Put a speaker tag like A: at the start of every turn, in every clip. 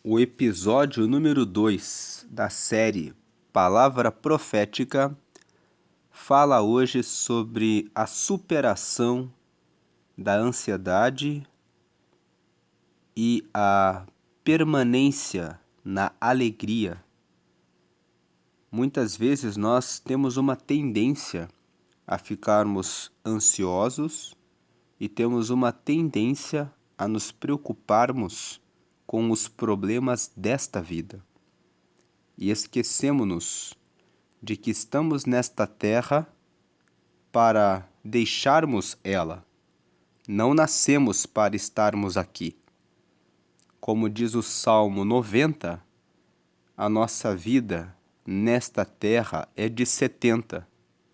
A: O episódio número 2 da série Palavra Profética fala hoje sobre a superação da ansiedade e a permanência na alegria. Muitas vezes nós temos uma tendência a ficarmos ansiosos e temos uma tendência a nos preocuparmos com os problemas desta vida. E esquecemos-nos de que estamos nesta terra para deixarmos ela. Não nascemos para estarmos aqui. Como diz o Salmo 90, a nossa vida nesta terra é de 70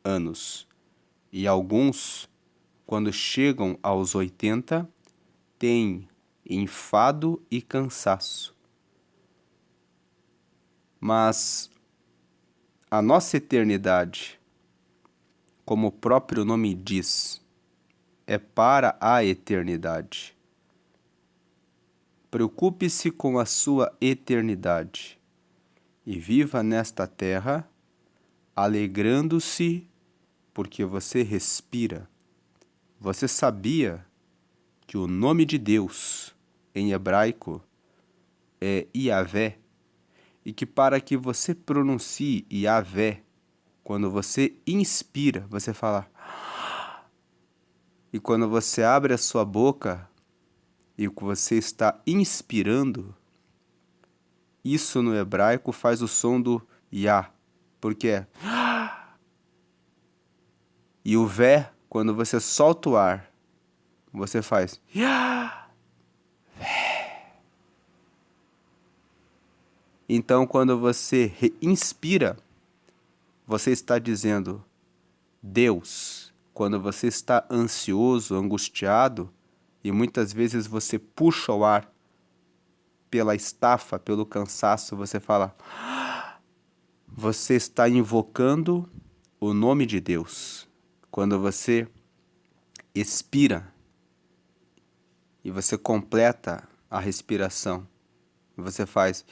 A: anos. E alguns, quando chegam aos 80, têm enfado e cansaço. Mas a nossa eternidade, como o próprio nome diz, é para a eternidade. Preocupe-se com a sua eternidade e viva nesta terra alegrando-se porque você respira. Você sabia que o nome de Deus em hebraico é Yahvé e que para que você pronuncie Yahvé, quando você inspira, você fala. E quando você abre a sua boca e você está inspirando, isso no hebraico faz o som do Yah, porque é. E o Vé, quando você solta o ar, você faz. Yah. Então, quando você inspira, você está dizendo Deus. Quando você está ansioso, angustiado, e muitas vezes você puxa o ar pela estafa, pelo cansaço, você fala, você está invocando o nome de Deus. Quando você expira e você completa a respiração, você faz,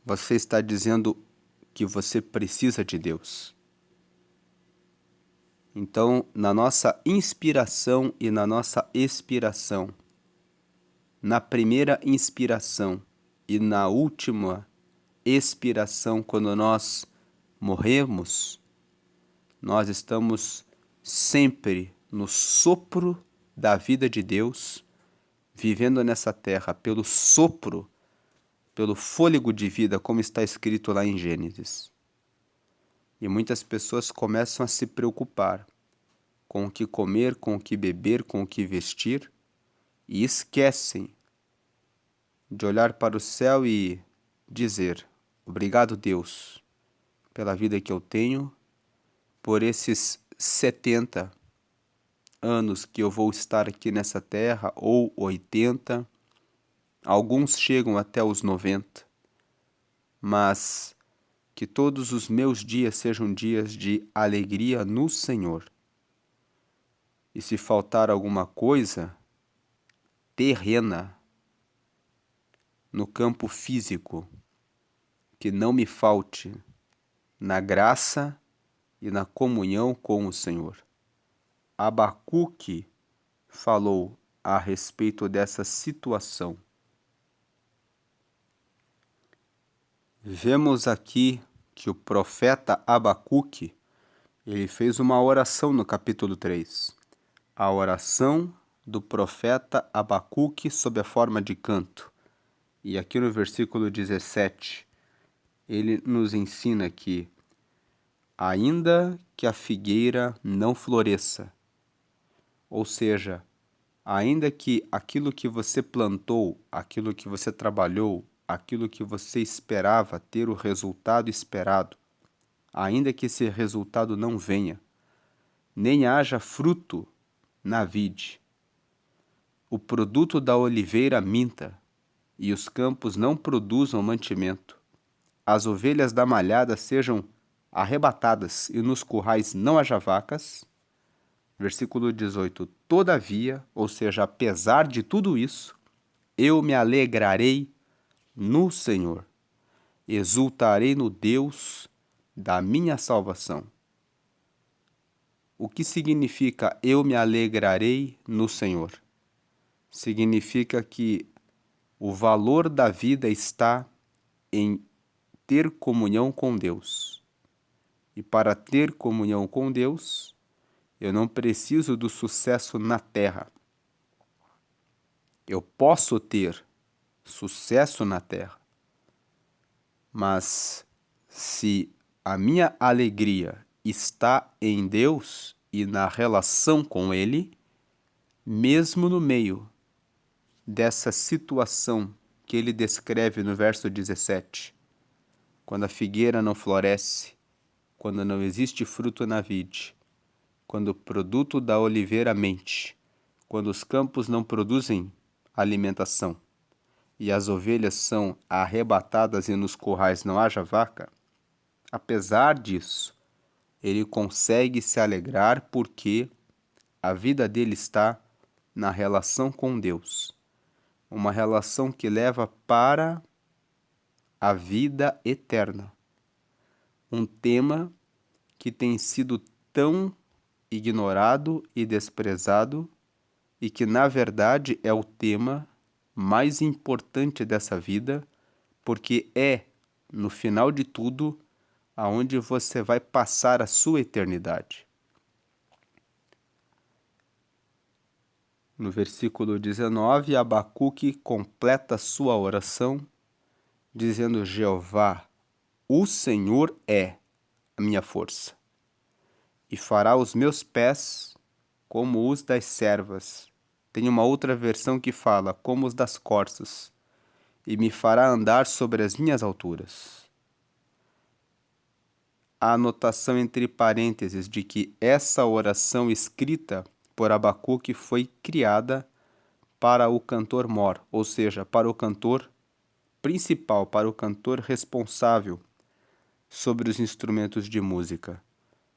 A: você está dizendo que você precisa de Deus. Então, na nossa inspiração e na nossa expiração, na primeira inspiração e na última expiração, quando nós morremos, nós estamos sempre no sopro da vida de Deus, vivendo nessa terra pelo sopro, pelo fôlego de vida, como está escrito lá em Gênesis. E muitas pessoas começam a se preocupar com o que comer, com o que beber, com o que vestir, e esquecem de olhar para o céu e dizer, obrigado Deus, pela vida que eu tenho, por esses 70 anos que eu vou estar aqui nessa terra, ou 80, alguns chegam até os 90, mas que todos os meus dias sejam dias de alegria no Senhor. E se faltar alguma coisa terrena no campo físico, que não me falte na graça e na comunhão com o Senhor. Abacuque falou a respeito dessa situação. Vemos aqui que o profeta Abacuque, ele fez uma oração no capítulo 3. A oração do profeta Abacuque sob a forma de canto. E aqui no versículo 17, ele nos ensina que ainda que a figueira não floresça, ou seja, ainda que aquilo que você plantou, aquilo que você trabalhou, aquilo que você esperava ter o resultado esperado, ainda que esse resultado não venha, nem haja fruto na vide, o produto da oliveira minta, e os campos não produzam mantimento, as ovelhas da malhada sejam arrebatadas e nos currais não haja vacas. Versículo 18, todavia, ou seja, apesar de tudo isso, Eu me alegrarei no Senhor, exultarei no Deus da minha salvação. O que significa eu me alegrarei no Senhor? Significa que o valor da vida está em ter comunhão com Deus. E para ter comunhão com Deus, eu não preciso do sucesso na terra. Eu posso ter sucesso na terra, mas se a minha alegria está em Deus e na relação com Ele, mesmo no meio dessa situação que ele descreve no verso 17, quando a figueira não floresce, quando não existe fruto na vide, quando o produto da oliveira mente, quando os campos não produzem alimentação e as ovelhas são arrebatadas e nos currais não haja vaca, apesar disso, ele consegue se alegrar porque a vida dele está na relação com Deus. Uma relação que leva para a vida eterna. Um tema que tem sido tão ignorado e desprezado e que, na verdade, é o tema mais importante dessa vida, porque é, no final de tudo, aonde você vai passar a sua eternidade. No versículo 19, Abacuque completa sua oração, dizendo: Jeová, o Senhor é a minha força, e fará os meus pés como os das servas. Tem uma outra versão que fala, como os das corças, e me fará andar sobre as minhas alturas. A anotação entre parênteses de que essa oração escrita por Abacuque foi criada para o cantor mor, ou seja, para o cantor principal, para o cantor responsável sobre os instrumentos de música.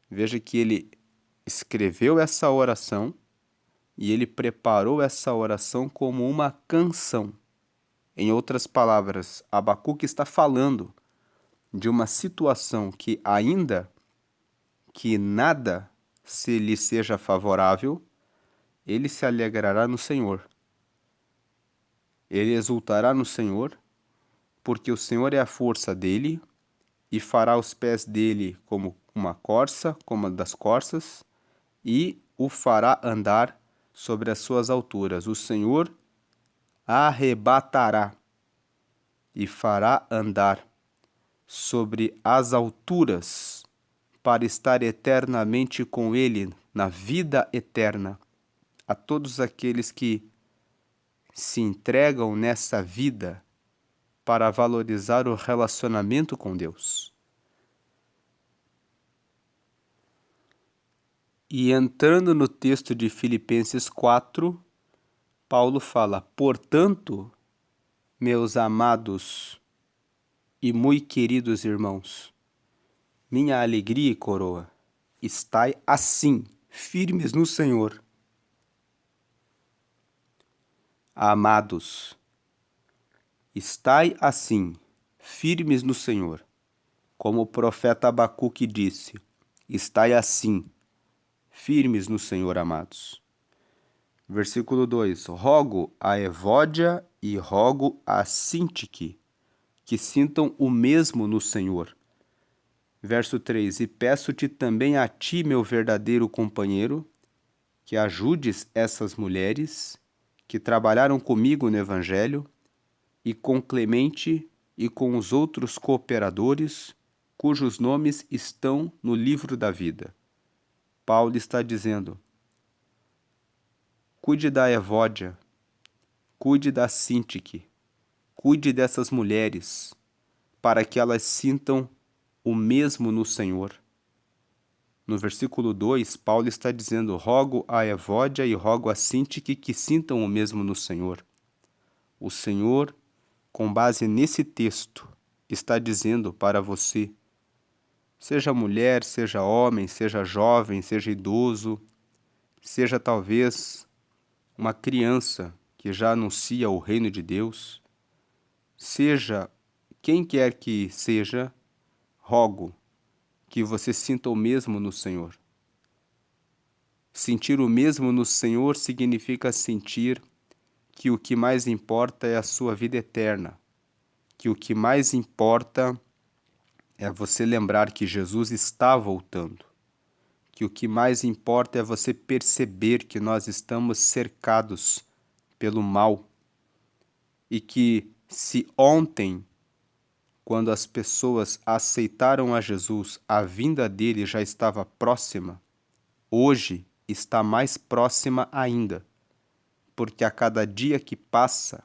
A: Veja que ele escreveu essa oração e ele preparou essa oração como uma canção. Em outras palavras, Abacuque está falando de uma situação que, ainda que nada se lhe seja favorável, ele se alegrará no Senhor. Ele exultará no Senhor, porque o Senhor é a força dele, e fará os pés dele como uma corça, como a das corças, e o fará andar sobre as suas alturas. O Senhor arrebatará e fará andar sobre as alturas para estar eternamente com ele na vida eterna. A todos aqueles que se entregam nessa vida para valorizar o relacionamento com Deus. E entrando no texto de Filipenses 4, Paulo fala: portanto, meus amados e muito queridos irmãos, minha alegria e coroa, estai assim, firmes no Senhor. Amados, estai assim, firmes no Senhor. Como o profeta Abacuque disse, estai assim, firmes no Senhor, amados. Versículo 2: rogo a Evódia e rogo a Sintique, que sintam o mesmo no Senhor. Verso 3: e peço-te também a ti, meu verdadeiro companheiro, que ajudes essas mulheres que trabalharam comigo no Evangelho, e com Clemente e com os outros cooperadores, cujos nomes estão no livro da vida. Paulo está dizendo: cuide da Evódia, cuide da Sintique, cuide dessas mulheres, para que elas sintam o mesmo no Senhor. No versículo 2, Paulo está dizendo: rogo a Evódia e rogo a Sintique que sintam o mesmo no Senhor. O Senhor, com base nesse texto, está dizendo para você, seja mulher, seja homem, seja jovem, seja idoso, seja talvez uma criança que já anuncia o reino de Deus, seja quem quer que seja, rogo que você sinta o mesmo no Senhor. Sentir o mesmo no Senhor significa sentir que o que mais importa é a sua vida eterna, que o que mais importa é você lembrar que Jesus está voltando, que o que mais importa é você perceber que nós estamos cercados pelo mal e que se ontem, quando as pessoas aceitaram a Jesus, a vinda dele já estava próxima, hoje está mais próxima ainda, porque a cada dia que passa,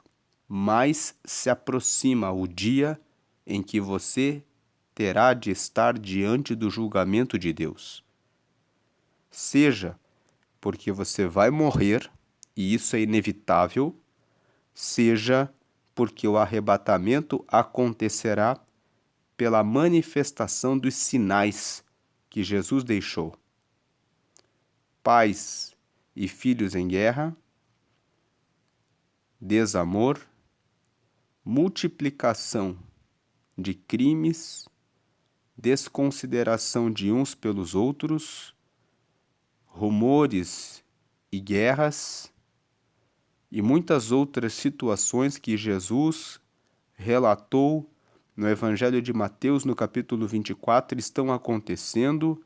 A: mais se aproxima o dia em que você terá de estar diante do julgamento de Deus. Seja porque você vai morrer, e isso é inevitável, seja porque o arrebatamento acontecerá pela manifestação dos sinais que Jesus deixou. Pais e filhos em guerra, desamor, multiplicação de crimes, desconsideração de uns pelos outros, rumores e guerras, e muitas outras situações que Jesus relatou no Evangelho de Mateus, no capítulo 24, estão acontecendo,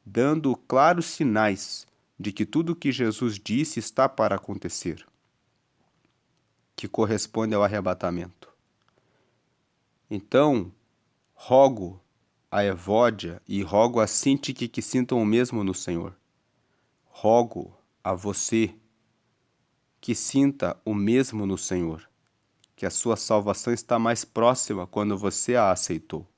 A: dando claros sinais de que tudo o que Jesus disse está para acontecer, que corresponde ao arrebatamento. Então, rogo a Evódia e rogo a Sintique que sintam o mesmo no Senhor. Rogo a você que sinta o mesmo no Senhor, que a sua salvação está mais próxima quando você a aceitou.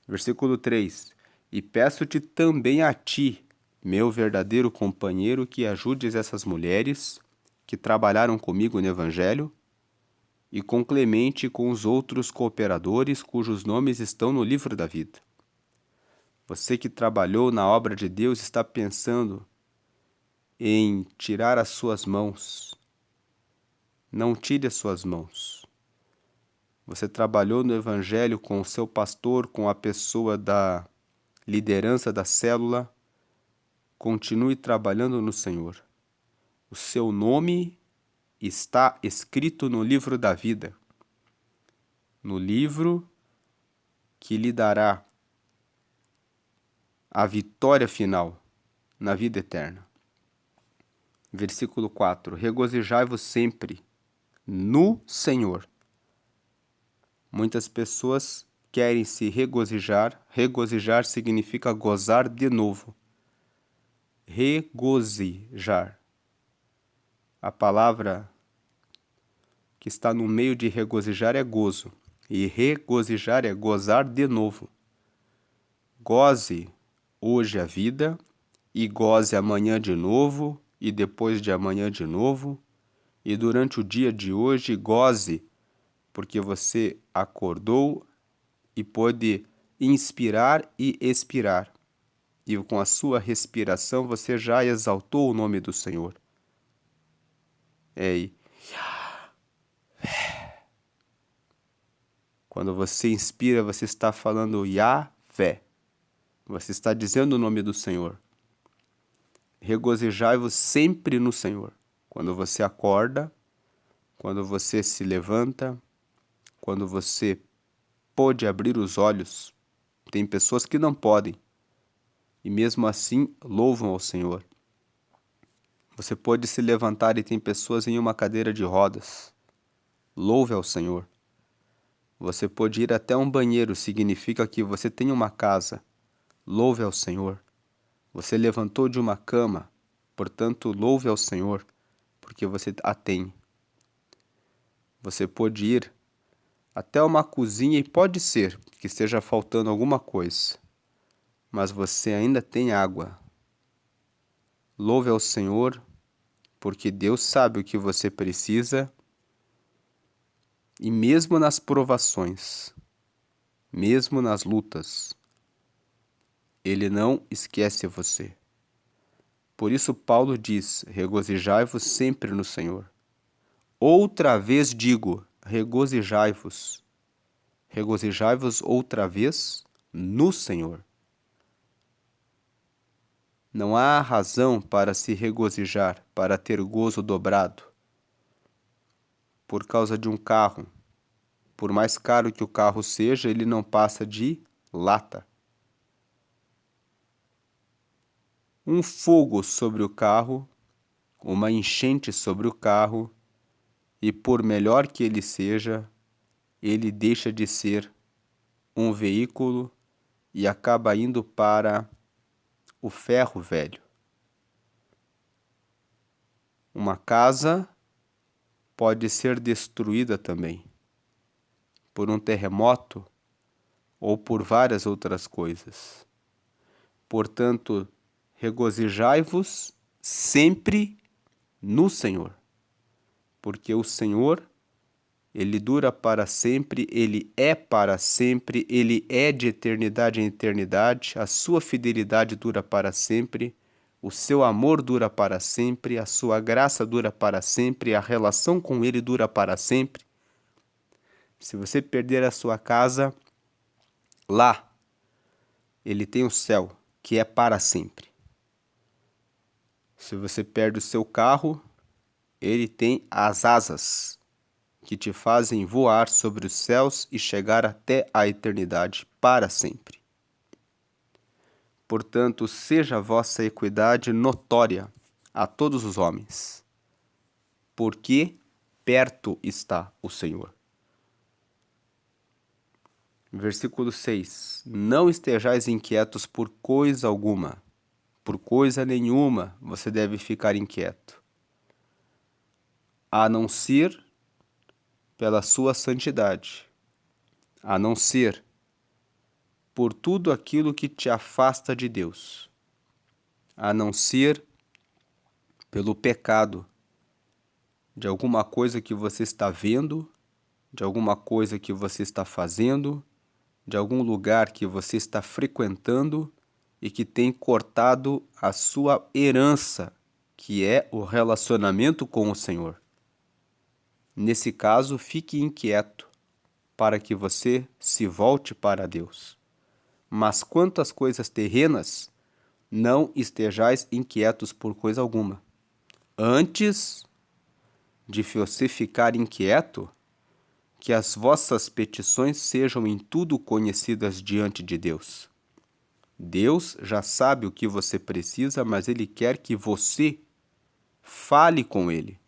A: Versículo 3: E peço-te também a ti, meu verdadeiro companheiro, que ajudes essas mulheres que trabalharam comigo no Evangelho, e com Clemente e com os outros cooperadores cujos nomes estão no livro da vida. Você que trabalhou na obra de Deus está pensando em tirar as suas mãos. Não tire as suas mãos. Você trabalhou no Evangelho com o seu pastor, com a pessoa da liderança da célula. Continue trabalhando no Senhor. O seu nome está escrito no livro da vida, no livro que lhe dará a vitória final na vida eterna. Versículo 4: Regozijai-vos sempre no Senhor. Muitas pessoas querem se regozijar. Regozijar significa gozar de novo. Regozijar. A palavra que está no meio de regozijar é gozo. E regozijar é gozar de novo. Goze hoje a vida, e goze amanhã de novo, e depois de amanhã de novo, e durante o dia de hoje goze, porque você acordou e pôde inspirar e expirar. E com a sua respiração você já exaltou o nome do Senhor. Quando você inspira, você está falando Yahvé. Você está dizendo o nome do Senhor. Regozijai-vos sempre no Senhor. Quando você acorda, quando você se levanta, quando você pode abrir os olhos. Tem pessoas que não podem, e mesmo assim louvam ao Senhor. Você pode se levantar e tem pessoas em uma cadeira de rodas. Louve ao Senhor. Você pode ir até um banheiro, significa que você tem uma casa. Louve ao Senhor. Você levantou de uma cama, portanto, louve ao Senhor, porque você a tem. Você pode ir até uma cozinha e pode ser que esteja faltando alguma coisa, mas você ainda tem água. Louve ao Senhor, porque Deus sabe o que você precisa, e mesmo nas provações, mesmo nas lutas, Ele não esquece você. Por isso Paulo diz: regozijai-vos sempre no Senhor. Outra vez digo, regozijai-vos. Regozijai-vos outra vez no Senhor. Não há razão para se regozijar, para ter gozo dobrado. Por causa de um carro, por mais caro que o carro seja, ele não passa de lata. Um fogo sobre o carro, uma enchente sobre o carro, e por melhor que ele seja, ele deixa de ser um veículo e acaba indo para o ferro velho. Uma casa pode ser destruída também por um terremoto ou por várias outras coisas. Portanto, regozijai-vos sempre no Senhor, porque o Senhor, Ele dura para sempre, Ele é para sempre, Ele é de eternidade em eternidade, a sua fidelidade dura para sempre, o seu amor dura para sempre, a sua graça dura para sempre, a relação com Ele dura para sempre. Se você perder a sua casa, lá, Ele tem o céu, que é para sempre. Se você perde o seu carro, ele tem as asas, que te fazem voar sobre os céus e chegar até a eternidade para sempre. Portanto, seja a vossa equidade notória a todos os homens, porque perto está o Senhor. Versículo 6. Não estejais inquietos por coisa alguma. Por coisa nenhuma você deve ficar inquieto, a não ser pela sua santidade, a não ser por tudo aquilo que te afasta de Deus, a não ser pelo pecado de alguma coisa que você está vendo, de alguma coisa que você está fazendo, de algum lugar que você está frequentando e que tem cortado a sua herança, que é o relacionamento com o Senhor. Nesse caso, fique inquieto para que você se volte para Deus. Mas quanto às coisas terrenas, não estejais inquietos por coisa alguma. Antes de você ficar inquieto, que as vossas petições sejam em tudo conhecidas diante de Deus. Deus já sabe o que você precisa, mas Ele quer que você fale com Ele.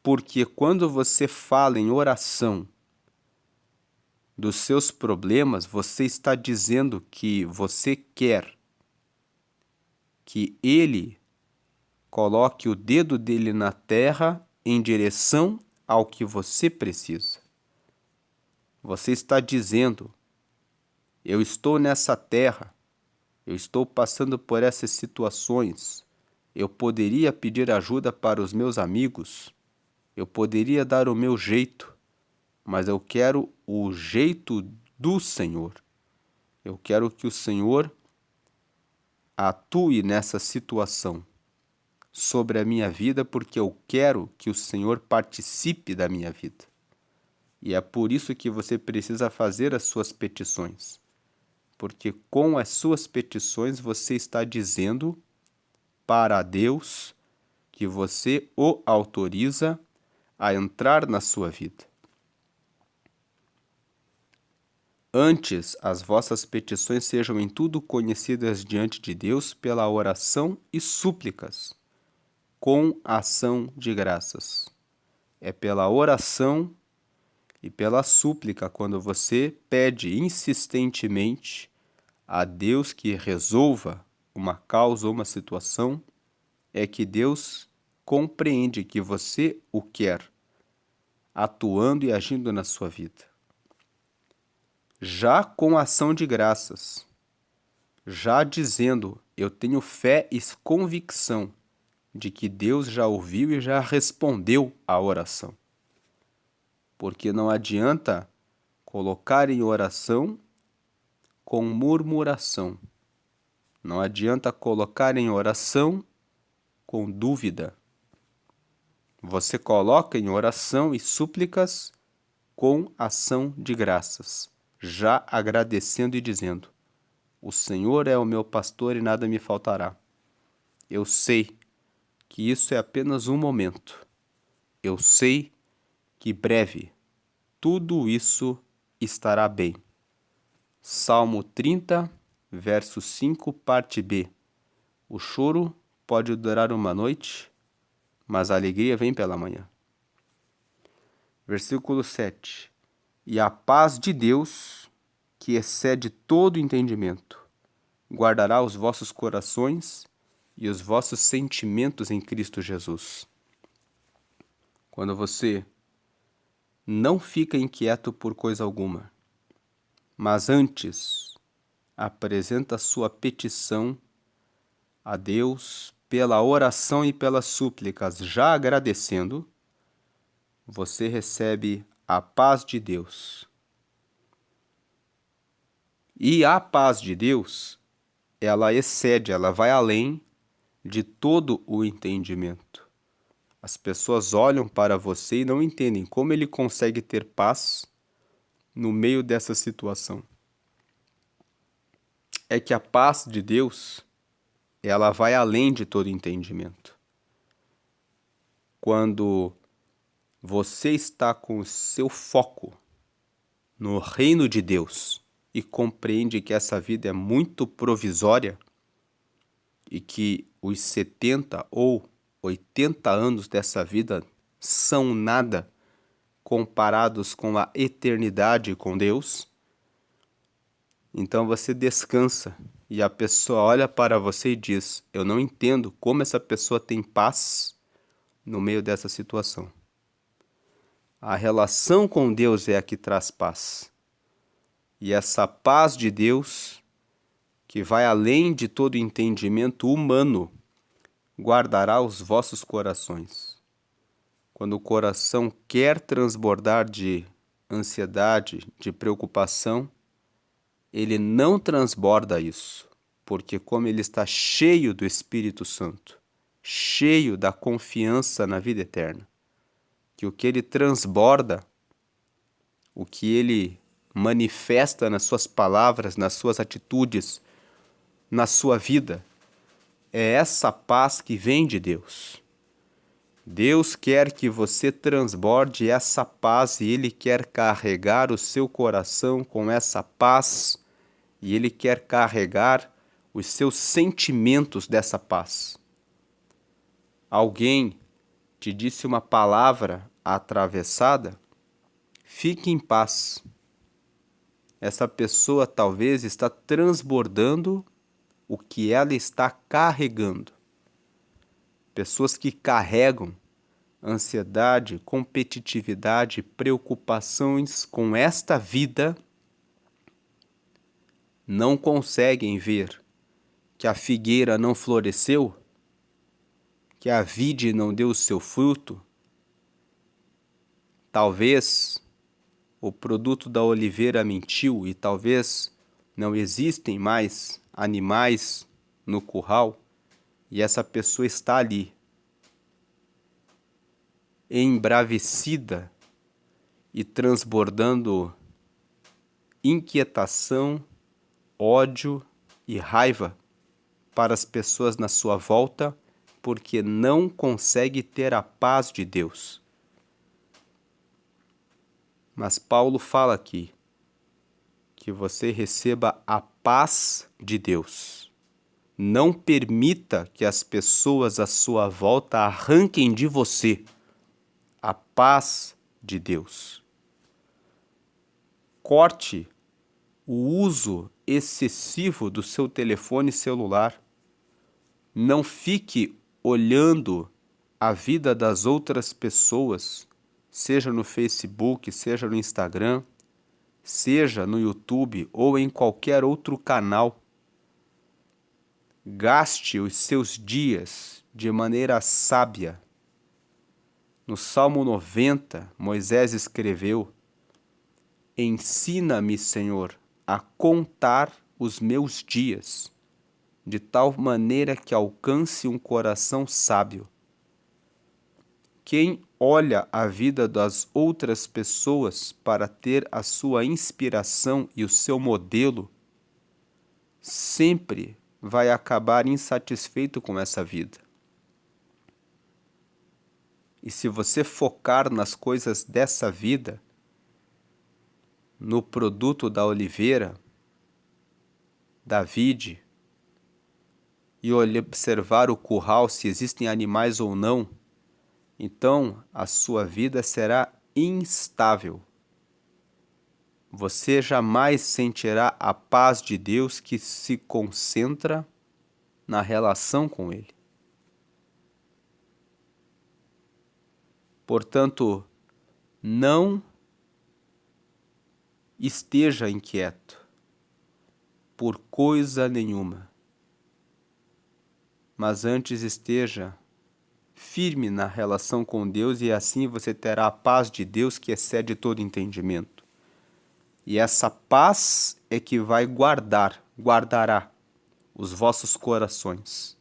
A: Porque quando você fala em oração dos seus problemas, você está dizendo que você quer que Ele coloque o dedo dele na terra em direção ao que você precisa. Você está dizendo: eu estou nessa terra, eu estou passando por essas situações, eu poderia pedir ajuda para os meus amigos, eu poderia dar o meu jeito, mas eu quero o jeito do Senhor. Eu quero que o Senhor atue nessa situação sobre a minha vida, porque eu quero que o Senhor participe da minha vida. E é por isso que você precisa fazer as suas petições. Porque com as suas petições você está dizendo para Deus que você o autoriza a entrar na sua vida. Antes, as vossas petições sejam em tudo conhecidas diante de Deus pela oração e súplicas, com ação de graças. É pela oração e pela súplica, quando você pede insistentemente a Deus que resolva uma causa ou uma situação, é que Deus compreende que você o quer, atuando e agindo na sua vida. Já com ação de graças, já dizendo, eu tenho fé e convicção de que Deus já ouviu e já respondeu à oração. Porque não adianta colocar em oração com murmuração. Não adianta colocar em oração com dúvida. Você coloca em oração e súplicas com ação de graças, já agradecendo e dizendo: o Senhor é o meu pastor e nada me faltará. Eu sei que isso é apenas um momento. Eu sei que breve tudo isso estará bem. Salmo 30, verso 5, parte B. O choro pode durar uma noite, mas a alegria vem pela manhã. Versículo 7. E a paz de Deus, que excede todo entendimento, guardará os vossos corações e os vossos sentimentos em Cristo Jesus. Quando você não fica inquieto por coisa alguma, mas antes apresenta a sua petição a Deus pela oração e pelas súplicas, já agradecendo, você recebe a paz de Deus. E a paz de Deus, ela excede, ela vai além de todo o entendimento. As pessoas olham para você e não entendem como ele consegue ter paz no meio dessa situação. É que a paz de Deus, ela vai além de todo entendimento. Quando você está com o seu foco no reino de Deus e compreende que essa vida é muito provisória e que os 70 ou 80 anos dessa vida são nada comparados com a eternidade com Deus, então você descansa e a pessoa olha para você e diz: eu não entendo como essa pessoa tem paz no meio dessa situação. A relação com Deus é a que traz paz. E essa paz de Deus, que vai além de todo entendimento humano, guardará os vossos corações. Quando o coração quer transbordar de ansiedade, de preocupação, ele não transborda isso, porque como ele está cheio do Espírito Santo, cheio da confiança na vida eterna, que o que ele transborda, o que ele manifesta nas suas palavras, nas suas atitudes, na sua vida, é essa paz que vem de Deus. Deus quer que você transborde essa paz e Ele quer carregar o seu coração com essa paz e Ele quer carregar os seus sentimentos dessa paz. Alguém te disse uma palavra atravessada, fique em paz. Essa pessoa talvez está transbordando o que ela está carregando. Pessoas que carregam ansiedade, competitividade, preocupações com esta vida não conseguem ver que a figueira não floresceu, que a vide não deu o seu fruto. Talvez o produto da oliveira mentiu e talvez não existem mais animais no curral e essa pessoa está ali, embravecida e transbordando inquietação, ódio e raiva para as pessoas na sua volta, porque não consegue ter a paz de Deus. Mas Paulo fala aqui que você receba a paz de Deus. Não permita que as pessoas à sua volta arranquem de você a paz de Deus. Corte o uso excessivo do seu telefone celular. Não fique olhando a vida das outras pessoas, seja no Facebook, seja no Instagram, seja no YouTube ou em qualquer outro canal. Gaste os seus dias de maneira sábia. No Salmo 90, Moisés escreveu: ensina-me, Senhor, a contar os meus dias, de tal maneira que alcance um coração sábio. Quem olha a vida das outras pessoas para ter a sua inspiração e o seu modelo, sempre vai acabar insatisfeito com essa vida. E se você focar nas coisas dessa vida, no produto da oliveira, da vide, e observar o curral se existem animais ou não, então a sua vida será instável. Você jamais sentirá a paz de Deus que se concentra na relação com Ele. Portanto, não esteja inquieto por coisa nenhuma, mas antes esteja firme na relação com Deus e assim você terá a paz de Deus que excede todo entendimento. E essa paz é que vai guardará os vossos corações,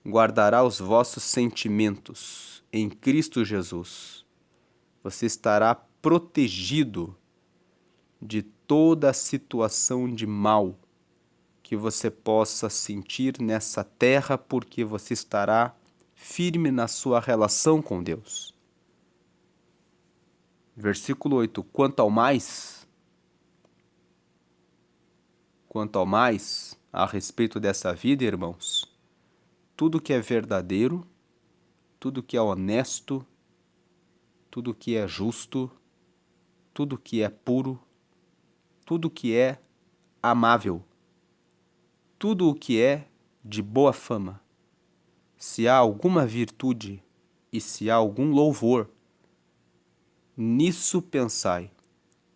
A: guardará os vossos sentimentos em Cristo Jesus. Você estará protegido de toda situação de mal que você possa sentir nessa terra, porque você estará firme na sua relação com Deus. Versículo 8. Quanto ao mais, a respeito dessa vida, irmãos, tudo que é verdadeiro, tudo que é honesto, tudo que é justo, tudo que é puro, tudo que é amável, tudo o que é de boa fama, se há alguma virtude e se há algum louvor, nisso pensai.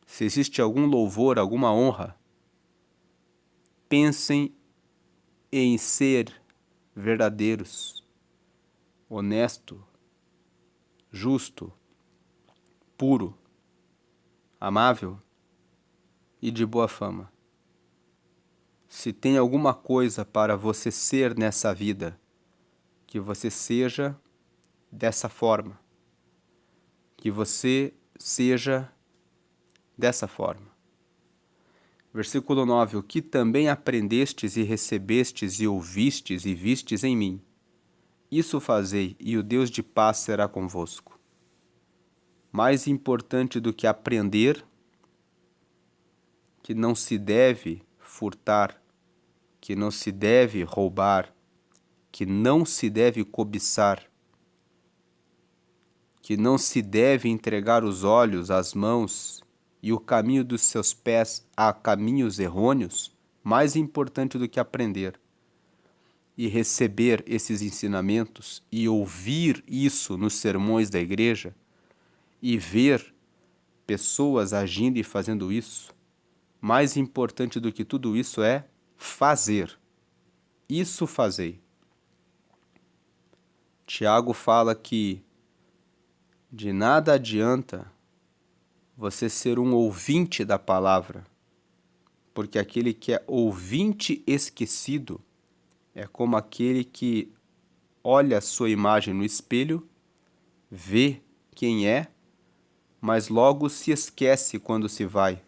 A: Se existe algum louvor, alguma honra, pensem em ser verdadeiros, honesto, justo, puro, amável e de boa fama. Se tem alguma coisa para você ser nessa vida, que você seja dessa forma, que você seja dessa forma. Versículo 9. O que também aprendestes e recebestes e ouvistes e vistes em mim, isso fazei, e o Deus de paz será convosco. Mais importante do que aprender que não se deve furtar, que não se deve roubar, que não se deve cobiçar, que não se deve entregar os olhos, as mãos e o caminho dos seus pés a caminhos errôneos, mais importante do que aprender e receber esses ensinamentos e ouvir isso nos sermões da igreja e ver pessoas agindo e fazendo isso, mais importante do que tudo isso é fazer. Isso fazei. Tiago fala que de nada adianta você ser um ouvinte da palavra, porque aquele que é ouvinte esquecido é como aquele que olha a sua imagem no espelho, vê quem é, mas logo se esquece quando se vai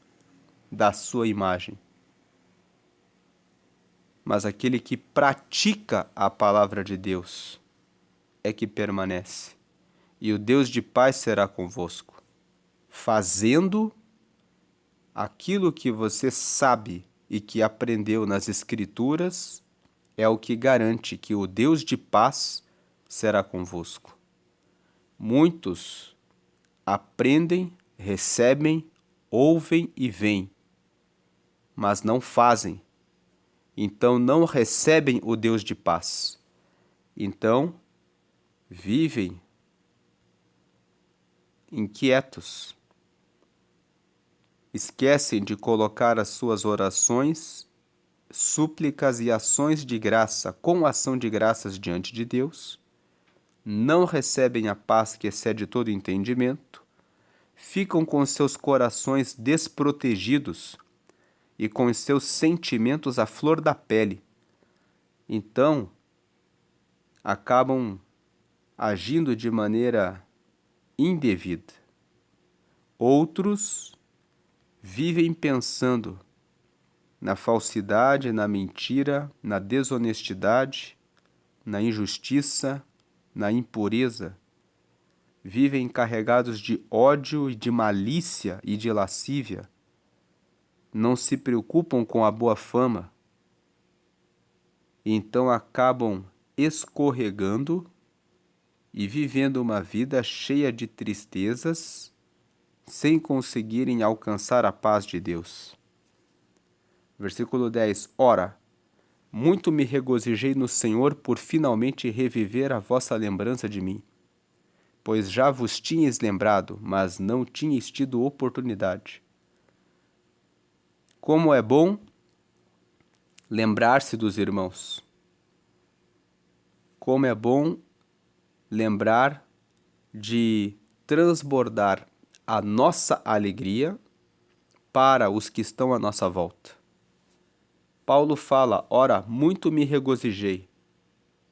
A: da sua imagem. Mas aquele que pratica a palavra de Deus é que permanece. E o Deus de paz será convosco, fazendo aquilo que você sabe e que aprendeu nas Escrituras, é o que garante que o Deus de paz será convosco. Muitos aprendem, recebem, ouvem e veem, mas não fazem. Então não recebem o Deus de paz. Então vivem inquietos. Esquecem de colocar as suas orações, súplicas e ações de graça com ação de graças diante de Deus. Não recebem a paz que excede todo entendimento. Ficam com seus corações desprotegidos e com os seus sentimentos à flor da pele. Então, acabam agindo de maneira indevida. Outros vivem pensando na falsidade, na mentira, na desonestidade, na injustiça, na impureza. Vivem carregados de ódio e de malícia e de lascívia. Não se preocupam com a boa fama. E então acabam escorregando e vivendo uma vida cheia de tristezas, sem conseguirem alcançar a paz de Deus. Versículo 10. Ora, muito me regozijei no Senhor por finalmente reviver a vossa lembrança de mim, pois já vos tinhais lembrado, mas não tinhais tido oportunidade. Como é bom lembrar-se dos irmãos. Como é bom lembrar de transbordar a nossa alegria para os que estão à nossa volta. Paulo fala, ora, muito me regozijei,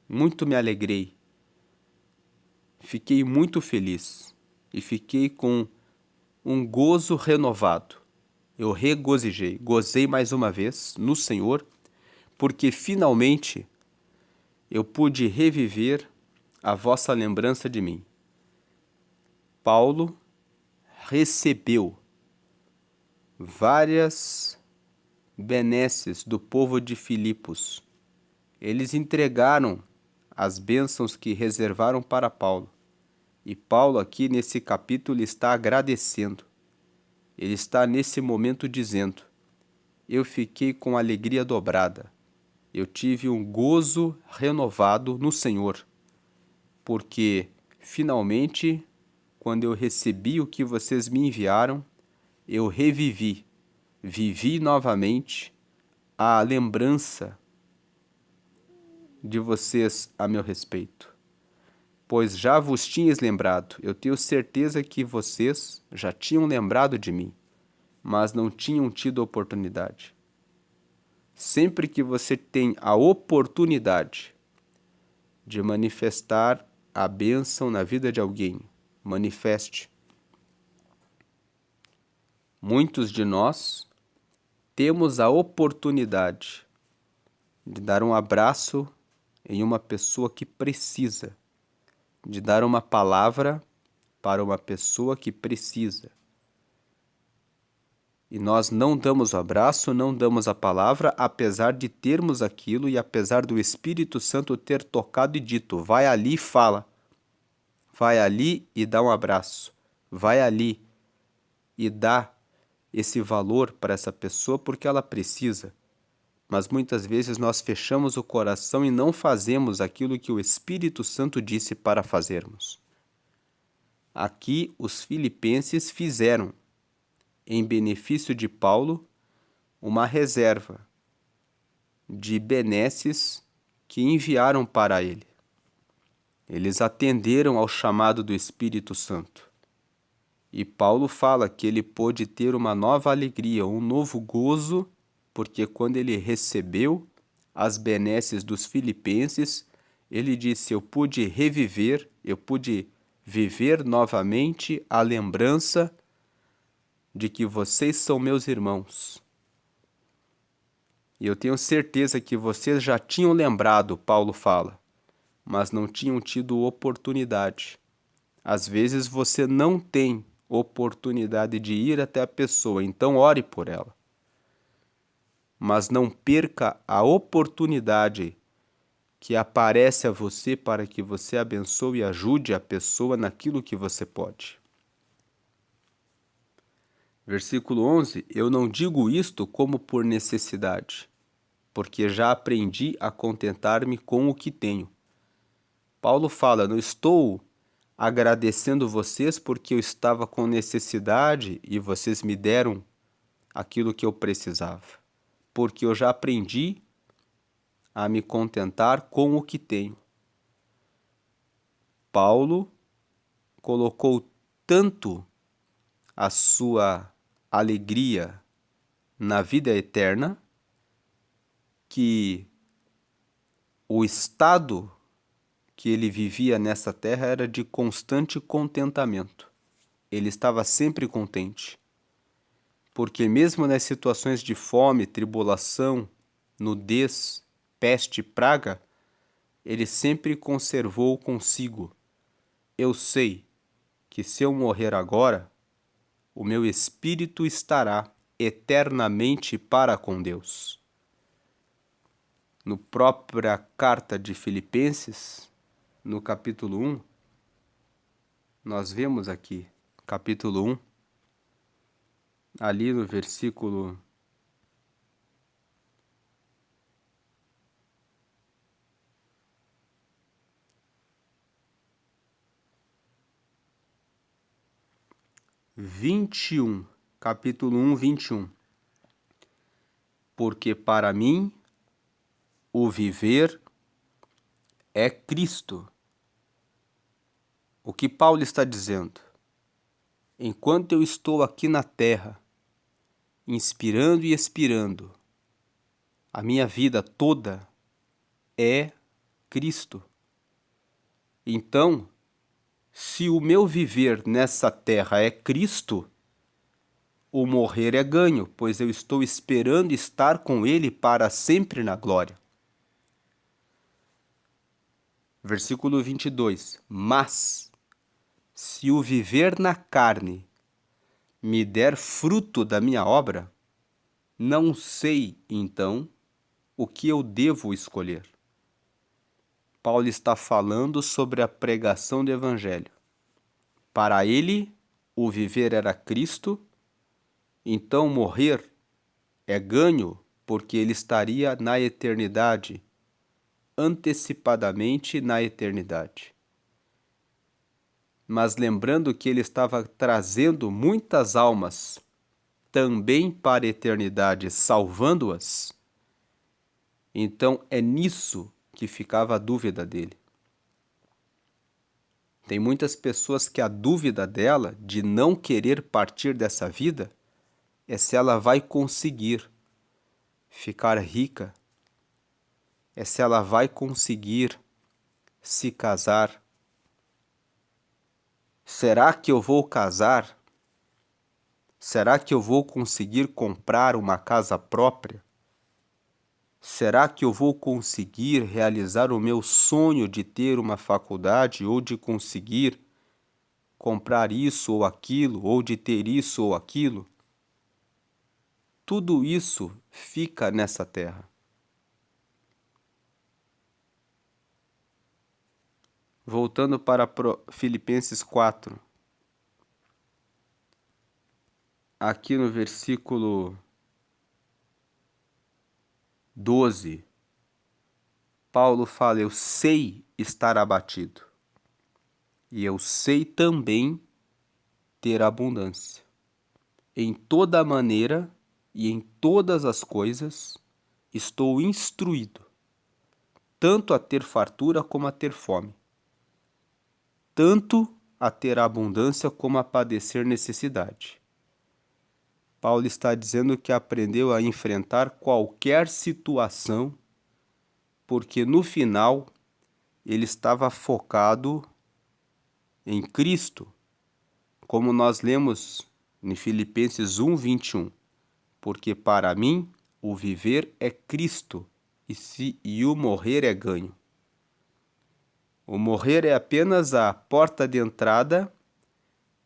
A: muito me alegrei, fiquei muito feliz e fiquei com um gozo renovado. Eu regozijei, gozei mais uma vez no Senhor, porque finalmente eu pude reviver a vossa lembrança de mim. Paulo recebeu várias benesses do povo de Filipos. Eles entregaram as bênçãos que reservaram para Paulo. E Paulo aqui nesse capítulo está agradecendo. Ele está nesse momento dizendo, eu fiquei com alegria dobrada. Eu tive um gozo renovado no Senhor, porque finalmente, quando eu recebi o que vocês me enviaram, eu vivi novamente a lembrança de vocês a meu respeito. Pois já vos tinhas lembrado, eu tenho certeza que vocês já tinham lembrado de mim, mas não tinham tido oportunidade. Sempre que você tem a oportunidade de manifestar a bênção na vida de alguém, manifeste. Muitos de nós temos a oportunidade de dar um abraço em uma pessoa que precisa, de dar uma palavra para uma pessoa que precisa. E nós não damos o abraço, não damos a palavra, apesar de termos aquilo e apesar do Espírito Santo ter tocado e dito, vai ali e fala, vai ali e dá um abraço, vai ali e dá esse valor para essa pessoa porque ela precisa. Mas muitas vezes nós fechamos o coração e não fazemos aquilo que o Espírito Santo disse para fazermos. Aqui os filipenses fizeram, em benefício de Paulo, uma reserva de benesses que enviaram para ele. Eles atenderam ao chamado do Espírito Santo. E Paulo fala que ele pôde ter uma nova alegria, um novo gozo, porque quando ele recebeu as benesses dos filipenses, ele disse, eu pude reviver, eu pude viver novamente a lembrança de que vocês são meus irmãos. E eu tenho certeza que vocês já tinham lembrado, Paulo fala, mas não tinham tido oportunidade. Às vezes você não tem oportunidade de ir até a pessoa, então ore por ela. Mas não perca a oportunidade que aparece a você para que você abençoe e ajude a pessoa naquilo que você pode. Versículo 11, eu não digo isto como por necessidade, porque já aprendi a contentar-me com o que tenho. Paulo fala, não estou agradecendo vocês porque eu estava com necessidade e vocês me deram aquilo que eu precisava, porque eu já aprendi a me contentar com o que tenho. Paulo colocou tanto a sua alegria na vida eterna que o estado que ele vivia nessa terra era de constante contentamento. Ele estava sempre contente. Porque mesmo nas situações de fome, tribulação, nudez, peste e praga, ele sempre conservou consigo: eu sei que se eu morrer agora, o meu espírito estará eternamente para com Deus. No própria carta de Filipenses, no capítulo 1, nós vemos aqui, capítulo 1, ali no versículo 21, capítulo 1, 21. Porque para mim o viver é Cristo. O que Paulo está dizendo? Enquanto eu estou aqui na terra, inspirando e expirando, a minha vida toda é Cristo. Então, se o meu viver nessa terra é Cristo, o morrer é ganho, pois eu estou esperando estar com Ele para sempre na glória. Versículo 22. Mas, se o viver na carne me der fruto da minha obra, não sei, então, o que eu devo escolher. Paulo está falando sobre a pregação do Evangelho. Para ele, o viver era Cristo, então morrer é ganho, porque ele estaria na eternidade, antecipadamente na eternidade. Mas lembrando que ele estava trazendo muitas almas também para a eternidade, salvando-as, então é nisso que ficava a dúvida dele. Tem muitas pessoas que a dúvida dela de não querer partir dessa vida é se ela vai conseguir ficar rica, é se ela vai conseguir se casar. Será que eu vou casar? Será que eu vou conseguir comprar uma casa própria? Será que eu vou conseguir realizar o meu sonho de ter uma faculdade ou de conseguir comprar isso ou aquilo, ou de ter isso ou aquilo? Tudo isso fica nessa terra. Voltando para Filipenses 4, aqui no versículo 12, Paulo fala: eu sei estar abatido, e eu sei também ter abundância. Em toda maneira e em todas as coisas estou instruído, tanto a ter fartura como a ter fome, tanto a ter abundância como a padecer necessidade. Paulo está dizendo que aprendeu a enfrentar qualquer situação, porque no final ele estava focado em Cristo, como nós lemos em Filipenses 1, 21. Porque para mim o viver é Cristo e o morrer é ganho. O morrer é apenas a porta de entrada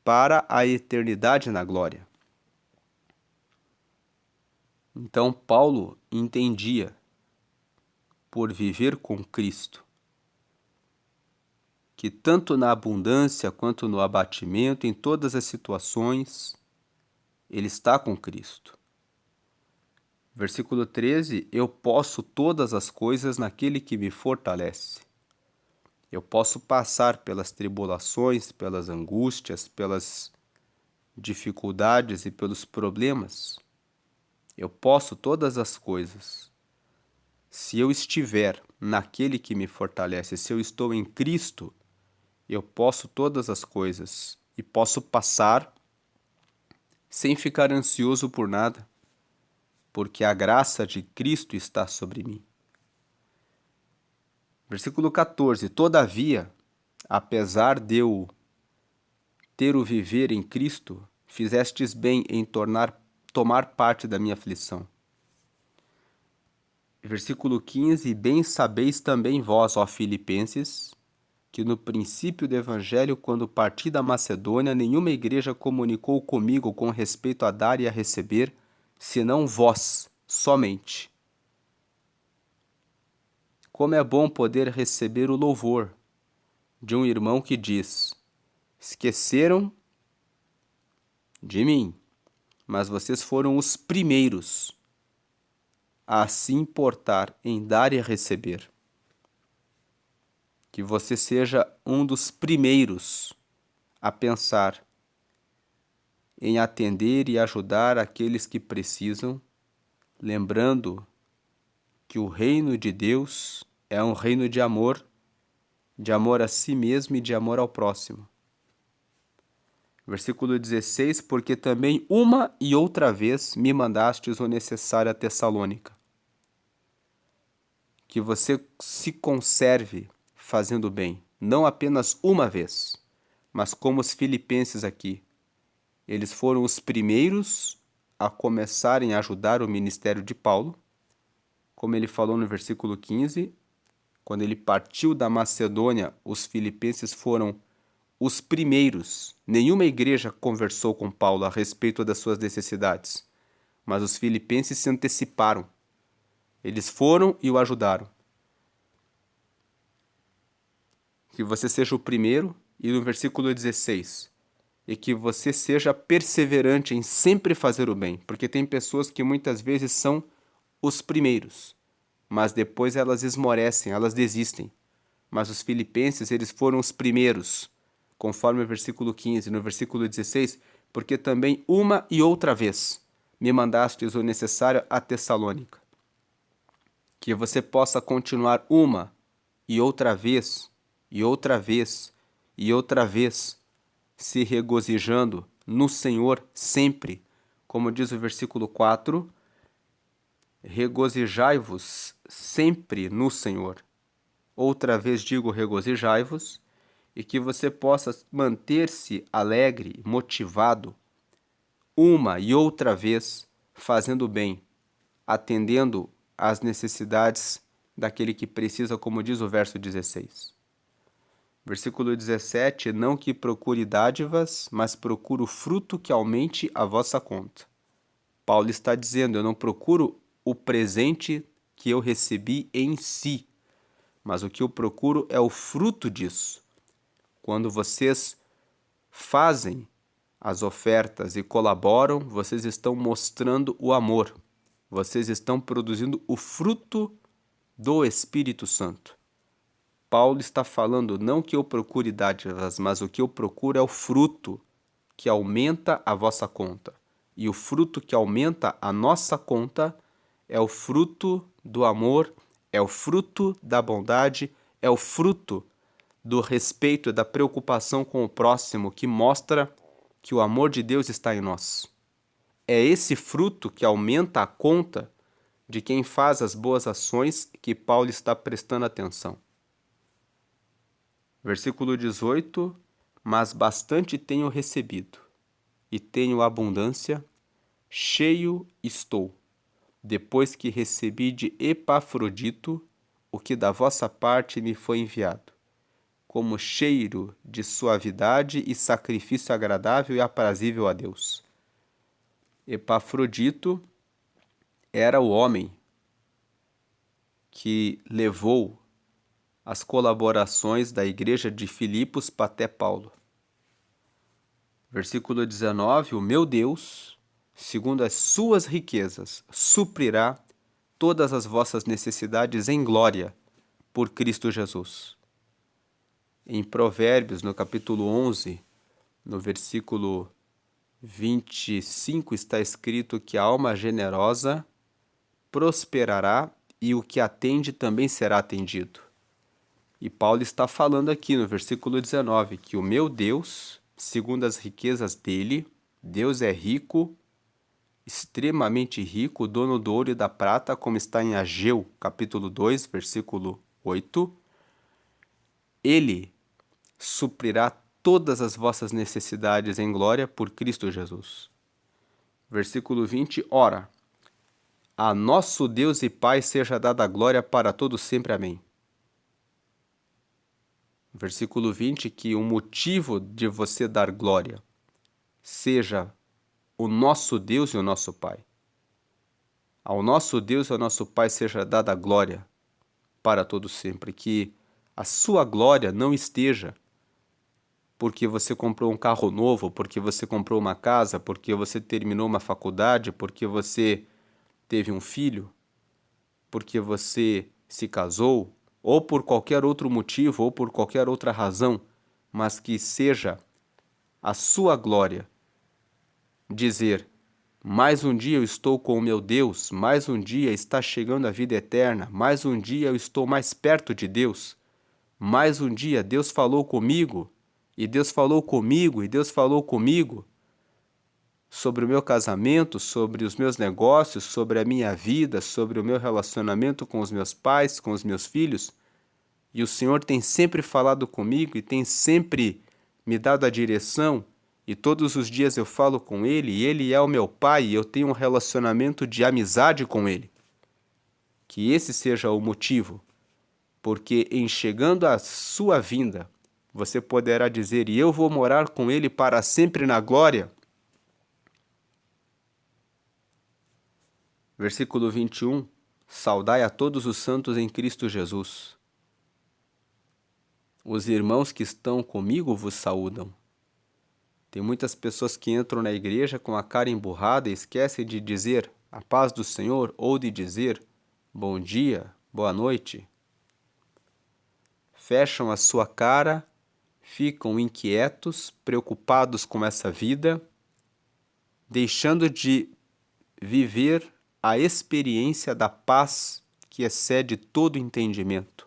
A: para a eternidade na glória. Então Paulo entendia, por viver com Cristo, que tanto na abundância quanto no abatimento, em todas as situações, ele está com Cristo. Versículo 13, eu posso todas as coisas naquele que me fortalece. Eu posso passar pelas tribulações, pelas angústias, pelas dificuldades e pelos problemas. Eu posso todas as coisas. Se eu estiver naquele que me fortalece, se eu estou em Cristo, eu posso todas as coisas e posso passar sem ficar ansioso por nada, porque a graça de Cristo está sobre mim. Versículo 14. Todavia, apesar de eu ter o viver em Cristo, fizestes bem em tomar parte da minha aflição. Versículo 15. Bem sabeis também vós, ó Filipenses, que no princípio do Evangelho, quando parti da Macedônia, nenhuma igreja comunicou comigo com respeito a dar e a receber, senão vós, somente. Como é bom poder receber o louvor de um irmão que diz: esqueceram de mim, mas vocês foram os primeiros a se importar em dar e receber. Que você seja um dos primeiros a pensar em atender e ajudar aqueles que precisam, lembrando que o reino de Deus é um reino de amor a si mesmo e de amor ao próximo. Versículo 16, porque também uma e outra vez me mandastes o necessário a Tessalônica. Que você se conserve fazendo bem, não apenas uma vez, mas como os filipenses aqui. Eles foram os primeiros a começarem a ajudar o ministério de Paulo, como ele falou no versículo 15, quando ele partiu da Macedônia, os filipenses foram os primeiros. Nenhuma igreja conversou com Paulo a respeito das suas necessidades, mas os filipenses se anteciparam. Eles foram e o ajudaram. Que você seja o primeiro, e no versículo 16, e que você seja perseverante em sempre fazer o bem, porque tem pessoas que muitas vezes são os primeiros, mas depois elas esmorecem, elas desistem. Mas os filipenses, eles foram os primeiros, conforme o versículo 15. No versículo 16, porque também uma e outra vez me mandastes o necessário a Tessalônica. Que você possa continuar uma e outra vez, e outra vez, e outra vez, se regozijando no Senhor sempre. Como diz o versículo 4, regozijai-vos sempre no Senhor. Outra vez digo regozijai-vos, e que você possa manter-se alegre, motivado, uma e outra vez, fazendo bem, atendendo às necessidades daquele que precisa, como diz o verso 16. Versículo 17, não que procure dádivas, mas procuro fruto que aumente a vossa conta. Paulo está dizendo, eu não procuro o presente que eu recebi em si, mas o que eu procuro é o fruto disso. Quando vocês fazem as ofertas e colaboram, vocês estão mostrando o amor. Vocês estão produzindo o fruto do Espírito Santo. Paulo está falando não que eu procure dádivas, mas o que eu procuro é o fruto que aumenta a vossa conta. E o fruto que aumenta a nossa conta é o fruto do amor, é o fruto da bondade, é o fruto do respeito e da preocupação com o próximo, que mostra que o amor de Deus está em nós. É esse fruto que aumenta a conta de quem faz as boas ações que Paulo está prestando atenção. Versículo 18, mas bastante tenho recebido, e tenho abundância, cheio estou, depois que recebi de Epafrodito o que da vossa parte me foi enviado, como cheiro de suavidade e sacrifício agradável e aprazível a Deus. Epafrodito era o homem que levou as colaborações da igreja de Filipos até Paulo. Versículo 19, o meu Deus, segundo as suas riquezas, suprirá todas as vossas necessidades em glória por Cristo Jesus. Em Provérbios, no capítulo 11, no versículo 25, está escrito que a alma generosa prosperará e o que atende também será atendido. E Paulo está falando aqui no versículo 19 que o meu Deus, segundo as riquezas dele, Deus é rico, extremamente rico, dono do ouro e da prata, como está em Ageu, capítulo 2, versículo 8. Ele suprirá todas as vossas necessidades em glória por Cristo Jesus. Versículo 20, ora, a nosso Deus e Pai seja dada a glória para todos sempre. Amém. Versículo 20, que o motivo de você dar glória seja o nosso Deus e o nosso Pai. Ao nosso Deus e ao nosso Pai seja dada a glória para todos sempre. Que a sua glória não esteja porque você comprou um carro novo, porque você comprou uma casa, porque você terminou uma faculdade, porque você teve um filho, porque você se casou, ou por qualquer outro motivo, ou por qualquer outra razão, mas que seja a sua glória dizer: mais um dia eu estou com o meu Deus, mais um dia está chegando a vida eterna, mais um dia eu estou mais perto de Deus, mais um dia Deus falou comigo, e Deus falou comigo, e Deus falou comigo sobre o meu casamento, sobre os meus negócios, sobre a minha vida, sobre o meu relacionamento com os meus pais, com os meus filhos. E o Senhor tem sempre falado comigo e tem sempre me dado a direção. E todos os dias eu falo com Ele, e Ele é o meu Pai, e eu tenho um relacionamento de amizade com Ele. Que esse seja o motivo, porque em chegando a sua vinda, você poderá dizer: e eu vou morar com Ele para sempre na glória. Versículo 21, saudai a todos os santos em Cristo Jesus. Os irmãos que estão comigo vos saúdam. Tem muitas pessoas que entram na igreja com a cara emburrada e esquecem de dizer a paz do Senhor ou de dizer bom dia, boa noite. Fecham a sua cara, ficam inquietos, preocupados com essa vida, deixando de viver a experiência da paz que excede todo entendimento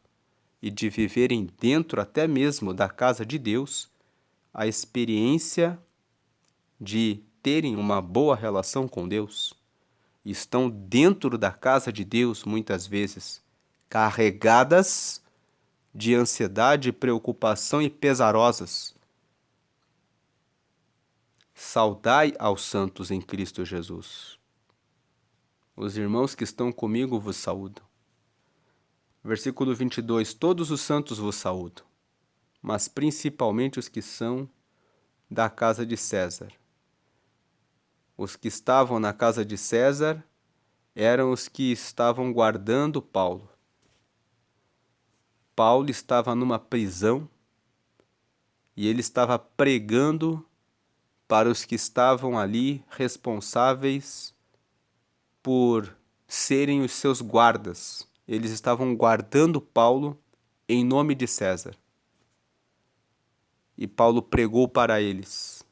A: e de viverem dentro até mesmo da casa de Deus a experiência de terem uma boa relação com Deus. Estão dentro da casa de Deus muitas vezes carregadas de ansiedade, preocupação e pesarosas. Saudai aos santos em Cristo Jesus. Os irmãos que estão comigo vos saúdam. Versículo 22, todos os santos vos saúdam, mas principalmente os que são da casa de César. Os que estavam na casa de César eram os que estavam guardando Paulo. Paulo estava numa prisão e ele estava pregando para os que estavam ali responsáveis por serem os seus guardas. Eles estavam guardando Paulo em nome de César. E Paulo pregou para eles.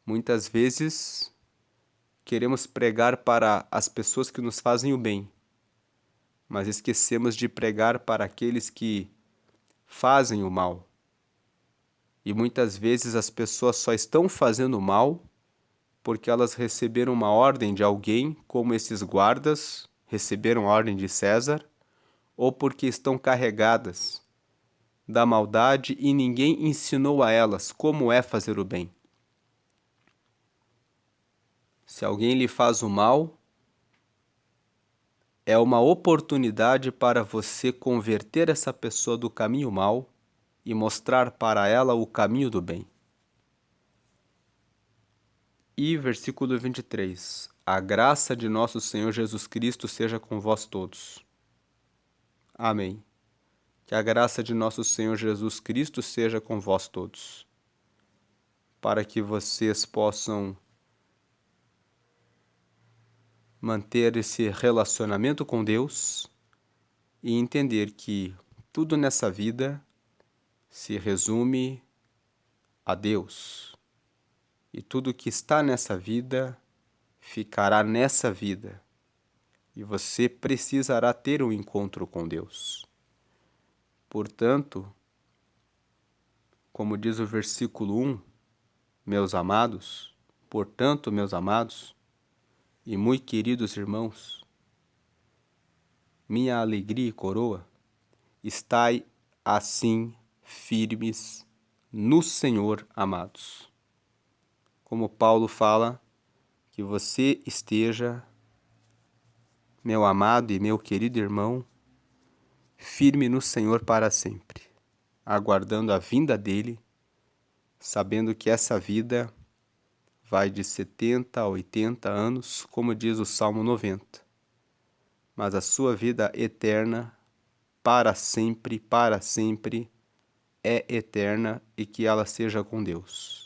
A: Muitas vezes queremos pregar para as pessoas que nos fazem o bem, mas esquecemos de pregar para aqueles que fazem o mal. E muitas vezes as pessoas só estão fazendo mal porque elas receberam uma ordem de alguém, como esses guardas receberam a ordem de César, ou porque estão carregadas da maldade e ninguém ensinou a elas como é fazer o bem. Se alguém lhe faz o mal, é uma oportunidade para você converter essa pessoa do caminho mau e mostrar para ela o caminho do bem. E versículo 23. A graça de nosso Senhor Jesus Cristo seja com vós todos. Amém. Que a graça de nosso Senhor Jesus Cristo seja com vós todos, para que vocês possam manter esse relacionamento com Deus e entender que tudo nessa vida se resume a Deus. E tudo que está nessa vida ficará nessa vida. E você precisará ter um encontro com Deus. Portanto, como diz o versículo 1, meus amados, portanto, meus amados e muito queridos irmãos, minha alegria e coroa, estai assim firmes no Senhor, amados. Como Paulo fala, que você esteja, meu amado e meu querido irmão, firme no Senhor para sempre, aguardando a vinda dele, sabendo que essa vida vai de 70 a 80 anos, como diz o Salmo 90. Mas a sua vida eterna, para sempre, é eterna e que ela seja com Deus.